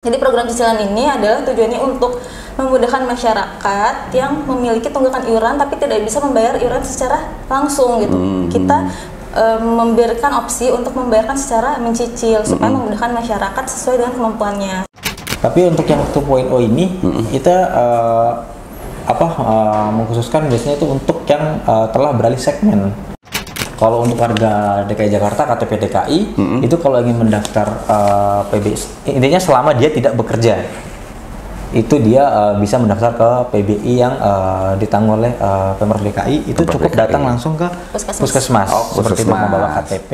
Jadi program cicilan ini adalah tujuannya untuk memudahkan masyarakat yang memiliki tunggakan iuran tapi tidak bisa membayar iuran secara langsung gitu. Kita memberikan opsi untuk membayarkan secara mencicil supaya memudahkan masyarakat sesuai dengan kemampuannya. Tapi untuk yang 2.0 ini kita mengkhususkan biasanya itu untuk yang telah beralih segmen. Kalau untuk warga DKI Jakarta, KTP DKI, itu kalau ingin mendaftar PBI, intinya selama dia tidak bekerja, itu dia bisa mendaftar ke PBI yang ditanggung oleh Pemprov DKI, itu cukup datang langsung ke puskesmas, seperti itu membawa KTP.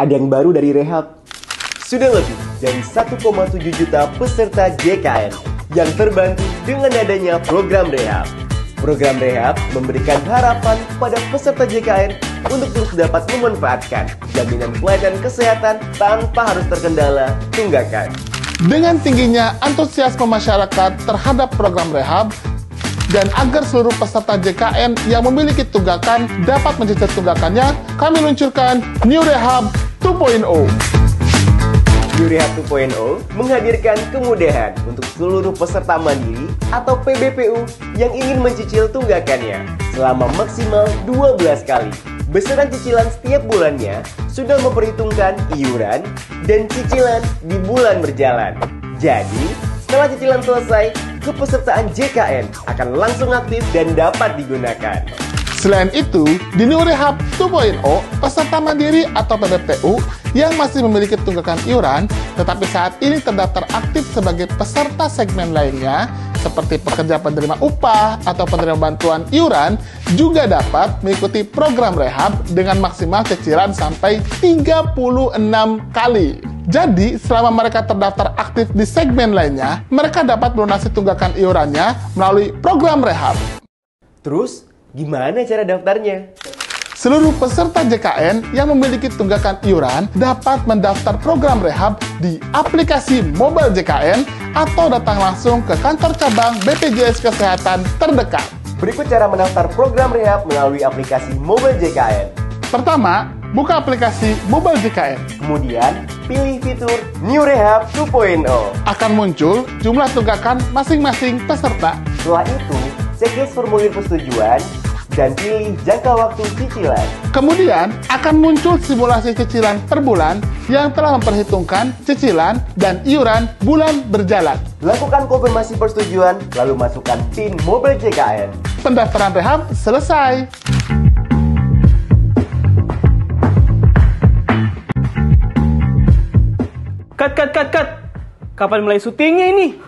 Ada yang baru dari Rehab. Sudah lebih dari 1,7 juta peserta JKN yang terbantu dengan adanya program Rehab. Program Rehab memberikan harapan pada peserta JKN untuk terus dapat memanfaatkan jaminan pelayanan kesehatan tanpa harus terkendala tunggakan. Dengan tingginya antusiasme masyarakat terhadap program Rehab, dan agar seluruh peserta JKN yang memiliki tunggakan dapat mencicil tunggakannya, kami luncurkan New Rehab 2.0. New Rehab 2.0 menghadirkan kemudahan untuk seluruh peserta mandiri atau PBPU yang ingin mencicil tunggakannya selama maksimal 12 kali. Besaran cicilan setiap bulannya sudah memperhitungkan iuran dan cicilan di bulan berjalan. Jadi, setelah cicilan selesai, kepesertaan JKN akan langsung aktif dan dapat digunakan. Selain itu, di New Rehab 2.0, peserta mandiri atau PBPU yang masih memiliki tunggakan iuran, tetapi saat ini terdaftar aktif sebagai peserta segmen lainnya, seperti pekerja penerima upah atau penerima bantuan iuran, juga dapat mengikuti program Rehab dengan maksimal cicilan sampai 36 kali. Jadi, selama mereka terdaftar aktif di segmen lainnya, mereka dapat melunasi tunggakan iurannya melalui program Rehab. Terus, gimana cara daftarnya? Seluruh peserta JKN yang memiliki tunggakan iuran dapat mendaftar program Rehab di aplikasi mobile JKN atau datang langsung ke kantor cabang BPJS Kesehatan terdekat. Berikut cara mendaftar program Rehab melalui aplikasi mobile JKN. Pertama, buka aplikasi mobile JKN. Kemudian, pilih fitur New Rehab 2.0. Akan muncul jumlah tunggakan masing-masing peserta. Setelah itu, checklist formulir persetujuan dan pilih jangka waktu cicilan. Kemudian, akan muncul simulasi cicilan per bulan yang telah memperhitungkan cicilan dan iuran bulan berjalan. Lakukan konfirmasi persetujuan, lalu masukkan PIN mobile JKN. Pendaftaran Rehab selesai. Cut. Kapan mulai syutingnya ini?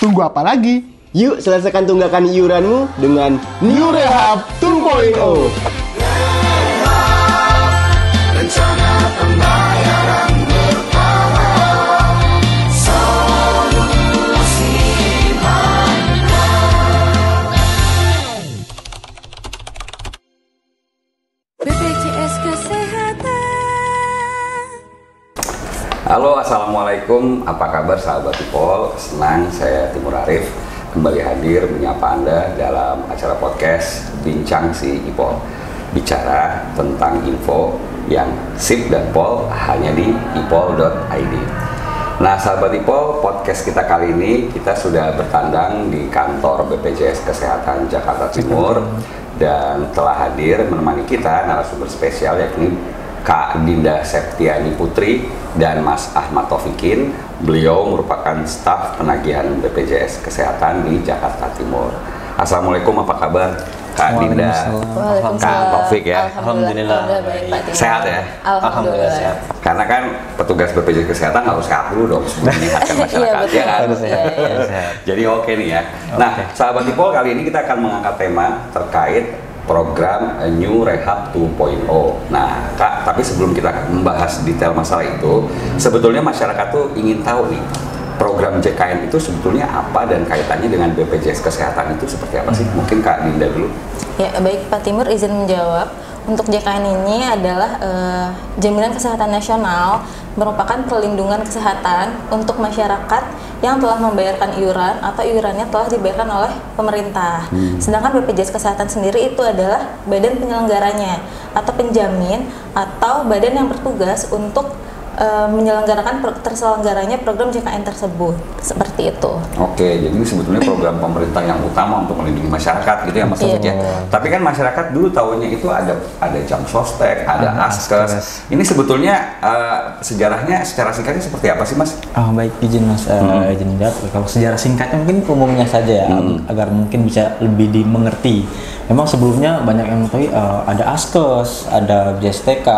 Tunggu apa lagi? Yuk selesaikan tunggakan iuranmu dengan New Rehab 2.0. Rencana pembayaran berkala, solusi BPJS Kesehatan. Halo, assalamualaikum. Apa kabar sahabat IPOL? Senang saya Timur Arif kembali hadir menyapa Anda dalam acara podcast Bincang si IPOL. Bicara tentang info yang sip dan pol hanya di ipol.id. Nah sahabat IPOL, podcast kita kali ini kita sudah bertandang di kantor BPJS Kesehatan Jakarta Timur dan telah hadir menemani kita narasumber spesial yakni Kak Dinda Septiani Putri dan Mas Ahmad Taufikin. Beliau merupakan staf penagihan BPJS Kesehatan di Jakarta Timur. Assalamualaikum, apa kabar Kak Dinda? Kak Taufik ya? Alhamdulillah. Sehat ya? Alhamdulillah sehat. Karena kan petugas BPJS Kesehatan harus sehat dulu dong sebelum menyehatkan masyarakat. Iya, kan? Iya. Jadi oke nih ya. Nah, sahabat IPOL, kali ini kita akan mengangkat tema terkait program New Rehab 2.0. Nah, Kak, tapi sebelum kita membahas detail masalah itu, sebetulnya masyarakat tuh ingin tahu nih, program JKN itu sebetulnya apa dan kaitannya dengan BPJS Kesehatan itu seperti apa sih? Mungkin Kak Dinda dulu. Ya, baik Pak Timur izin menjawab. Untuk JKN ini adalah jaminan kesehatan nasional, merupakan perlindungan kesehatan untuk masyarakat yang telah membayarkan iuran atau iurannya telah dibayarkan oleh pemerintah. Sedangkan BPJS Kesehatan sendiri itu adalah badan penyelenggaranya atau penjamin atau badan yang bertugas untuk menyelenggarakan terselenggaranya program JKN tersebut, seperti itu. Oke, jadi ini sebetulnya program pemerintah yang utama untuk melindungi masyarakat gitu ya Mas Taufik ya. Tapi kan masyarakat dulu tahunya itu ada jam sostek, ada askes. Ini sebetulnya sejarahnya secara singkatnya seperti apa sih Mas? Baik, izin Mas, izin jawab. Kalau sejarah singkatnya mungkin umumnya saja ya, agar mungkin bisa lebih dimengerti. Memang sebelumnya banyak yang mengetahui ada askes, ada BPJS-TK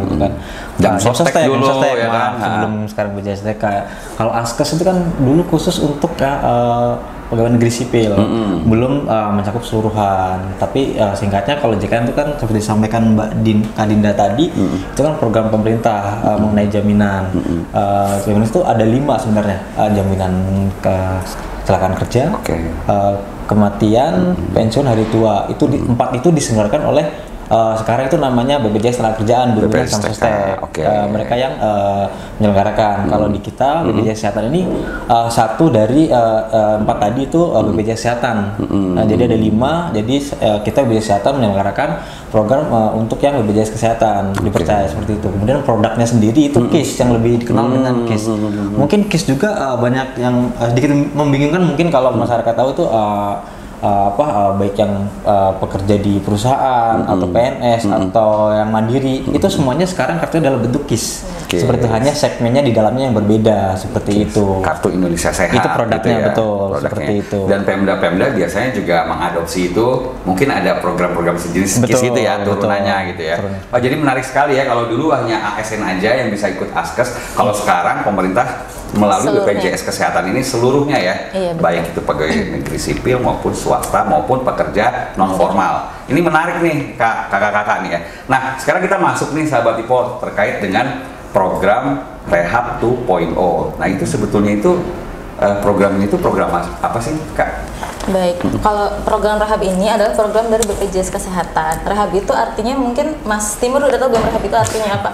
gitu kan. Jam sostek dulu ya kan. Sebelum sekarang BPJS-TK. Kalau askes itu kan dulu khusus untuk pegawai negeri sipil, belum mencakup seluruhan. Tapi singkatnya kalau JKN itu kan seperti disampaikan Mbak Dinda tadi, itu kan program pemerintah mengenai jaminan. Jaminan itu ada 5 sebenarnya, jaminan kecelakaan kerja, kematian, pensiun, hari tua. Itu 4 itu diselenggarakan oleh sekarang itu namanya BPJS Tenagakerjaan, dulu kan Samsostek. Mereka yang menyelenggarakan. Kalau di kita BPJS Kesehatan ini satu dari 4 tadi itu BPJS Kesehatan. Jadi ada 5. Jadi kita BPJS Kesehatan menyelenggarakan program untuk yang BPJS Kesehatan, dipercaya seperti itu. Kemudian produknya sendiri itu KIS yang lebih dikenal dengan KIS. Mungkin KIS juga banyak yang sedikit membingungkan mungkin kalau masyarakat tahu itu baik yang pekerja di perusahaan atau PNS atau yang mandiri, itu semuanya sekarang kartunya dalam bentuk KIS. Seperti itu, hanya segmennya di dalamnya yang berbeda seperti itu. Kartu Indonesia Sehat. Itu produknya gitu ya, betul produknya. Seperti itu. Dan Pemda biasanya juga mengadopsi itu, mungkin ada program-program sejenis KIS gitu ya, turunannya gitu ya. Jadi menarik sekali ya, kalau dulu hanya ASN aja yang bisa ikut askes, kalau sekarang pemerintah melalui BPJS Kesehatan ini seluruhnya ya, baik itu pegawai negeri sipil maupun swasta maupun pekerja non formal. Ini menarik nih kakak-kakak nih ya. Nah, sekarang kita masuk nih sahabat IPOL terkait dengan program Rehab 2.0. Nah, itu sebetulnya itu program ini itu program apa sih Kak? Baik, kalau program rehab ini adalah program dari BPJS Kesehatan. Rehab itu artinya mungkin Mas Timur udah tahu rehab itu artinya apa?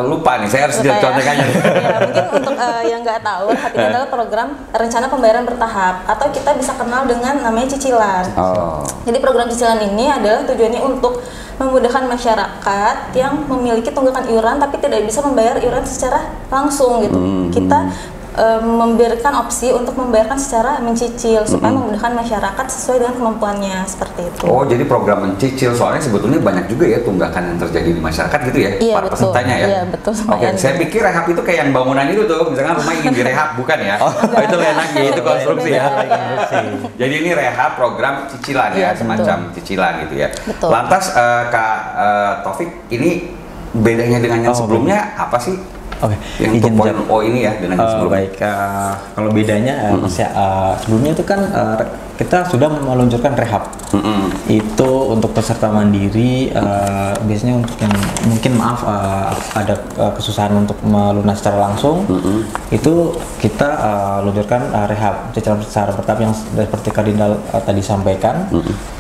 Lupa nih, saya harus contekannya. Ya, mungkin untuk yang nggak tahu, rehab ini adalah program rencana pembayaran bertahap atau kita bisa kenal dengan namanya cicilan. Jadi program cicilan ini adalah tujuannya untuk memudahkan masyarakat yang memiliki tunggakan iuran tapi tidak bisa membayar iuran secara langsung gitu. Kita memberikan opsi untuk membayarkan secara mencicil supaya memudahkan masyarakat sesuai dengan kemampuannya, seperti itu. Oh, jadi program mencicil, soalnya sebetulnya banyak juga ya tunggakan yang terjadi di masyarakat gitu ya, para pesertanya ya. Iya, betul. Saya pikir rehab itu kayak yang bangunan itu tuh, misalkan rumah ingin direhab, bukan ya? Itu lagi itu konstruksi ya. Jadi ini rehab program cicilan ya, semacam cicilan gitu ya. Lantas Kak Taufik, ini bedanya dengan yang sebelumnya apa sih? Yang 2.0 ini ya dengan sebelumnya. Baik, kalau bedanya sebelumnya itu kan kita sudah meluncurkan rehab. Itu untuk peserta mandiri, biasanya untuk yang mungkin ada kesusahan untuk melunasi secara langsung, itu kita luncurkan rehab secara bertahap yang seperti Kak Dinda tadi sampaikan.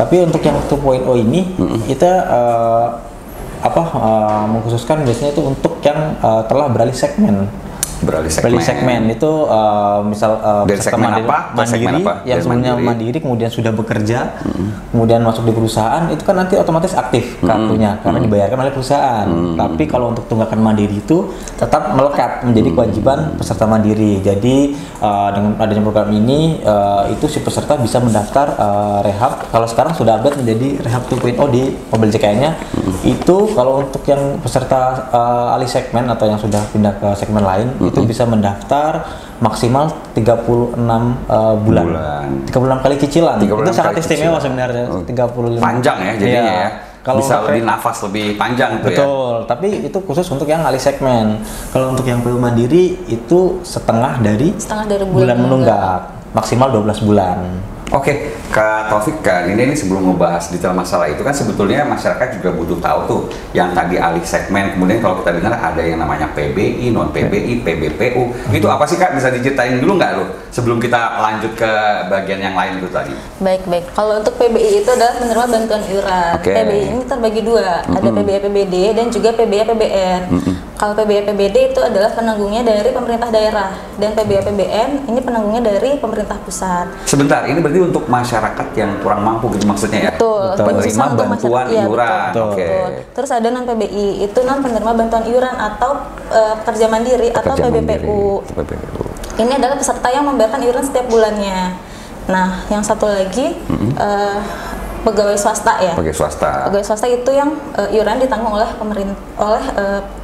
Tapi untuk yang 2.0 ini kita mengkhususkan biasanya itu untuk yang telah beralih segmen. Beralih segmen itu misal peserta mandiri yang sebelumnya mandiri kemudian sudah bekerja, kemudian masuk di perusahaan, itu kan nanti otomatis aktif kartunya karena dibayarkan oleh perusahaan. Tapi kalau untuk tunggakan mandiri itu tetap melekat menjadi kewajiban peserta mandiri. Jadi dengan adanya program ini itu si peserta bisa mendaftar rehab. Kalau sekarang sudah update menjadi rehab 2.0 di mobil JKN-nya. Itu kalau untuk yang peserta alih segmen atau yang sudah pindah ke segmen lain, itu bisa mendaftar maksimal 36 bulan. 36 kali cicilan. Itu sangat istimewa sebenarnya. 35 panjang ya jadinya ya. Kalau bisa lebih nafas lebih panjang tuh. Betul, tapi itu khusus untuk yang alih segmen. Kalau untuk yang PU mandiri itu setengah dari bulan menunggak, maksimal 12 bulan. Oke, Kak Taufik, kan ini sebelum ngebahas detail masalah itu kan sebetulnya masyarakat juga butuh tahu tuh yang tadi alih segmen, kemudian kalau kita dengar ada yang namanya PBI, non PBI, PBPU. Itu apa sih Kak? Bisa diceritain dulu nggak lo sebelum kita lanjut ke bagian yang lain itu tadi? Baik. Kalau untuk PBI itu adalah penerima bantuan iuran. PBI ini terbagi dua, ada PBI PBD dan juga PBI PBN. Kalau PBI PBD itu adalah penanggungnya dari pemerintah daerah dan PBI PBN ini penanggungnya dari pemerintah pusat. Sebentar, ini berarti untuk masyarakat yang kurang mampu gitu maksudnya ya? Betul. Penerima bantuan iuran. Betul. Terus ada non PBI, itu non penerima bantuan iuran atau pekerja mandiri atau PBPU. Ini adalah peserta yang membayarkan iuran setiap bulannya. Nah, yang satu lagi pegawai swasta ya. Pegawai swasta. Pegawai swasta itu yang iuran ditanggung oleh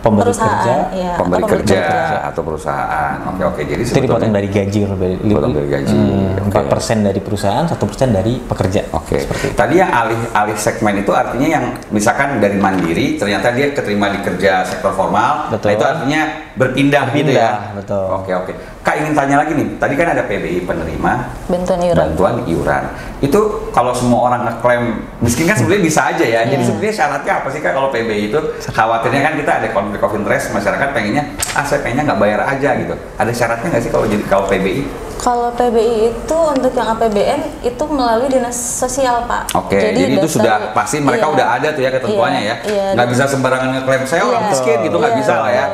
perusahaan, ya, pemberi kerja atau perusahaan. Oke. Jadi itu dipotong dari gaji, dipotong dari gaji. 4% dari perusahaan, 1% dari pekerja. Oke. Tadi yang alih segmen itu artinya yang misalkan dari mandiri, ternyata dia keterima di kerja sektor formal. Betul. Nah itu artinya berpindah gitu ya. Betul. Oke. Kak ingin tanya lagi nih, tadi kan ada PBI penerima bantuan iuran. Itu kalau semua orang ngeklaim miskin kan sebenarnya bisa aja ya. Jadi sebenarnya syaratnya apa sih Kak kalau PBI itu? Khawatirnya kan kita ada konflik of interest, masyarakat pengennya saya pengennya nggak bayar aja gitu. Ada syaratnya nggak sih kalau PBI? Kalau PBI itu untuk yang APBN itu melalui dinas sosial Pak. Oke, jadi itu sudah pasti mereka udah ada tuh ya ketentuannya ya. Nggak bisa sembarangan ngeklaim saya orang miskin gitu, nggak bisa lah ya.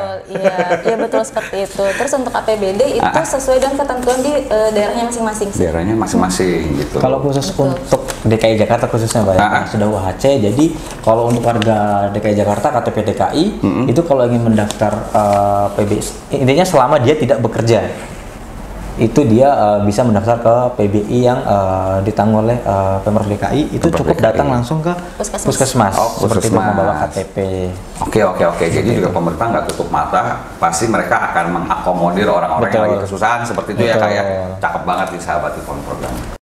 Iya betul seperti itu. Terus untuk APBD itu sesuai dengan ketentuan di daerahnya masing-masing. Daerahnya masing-masing gitu. Kalau khusus untuk DKI Jakarta khususnya Pak ya, sudah UHC. Jadi kalau untuk warga DKI Jakarta KTP DKI itu kalau ingin mendaftar PBI, intinya selama dia tidak bekerja itu dia bisa mendaftar ke PBI yang ditanggung oleh Pemprov DKI. Itu cukup datang langsung ke puskesmas, seperti itu membawa KTP. Oke. Jadi juga pemerintah nggak tutup mata, pasti mereka akan mengakomodir orang-orang yang lagi kesusahan seperti itu ya Kak ya. Cakep banget nih sahabat Ipon program.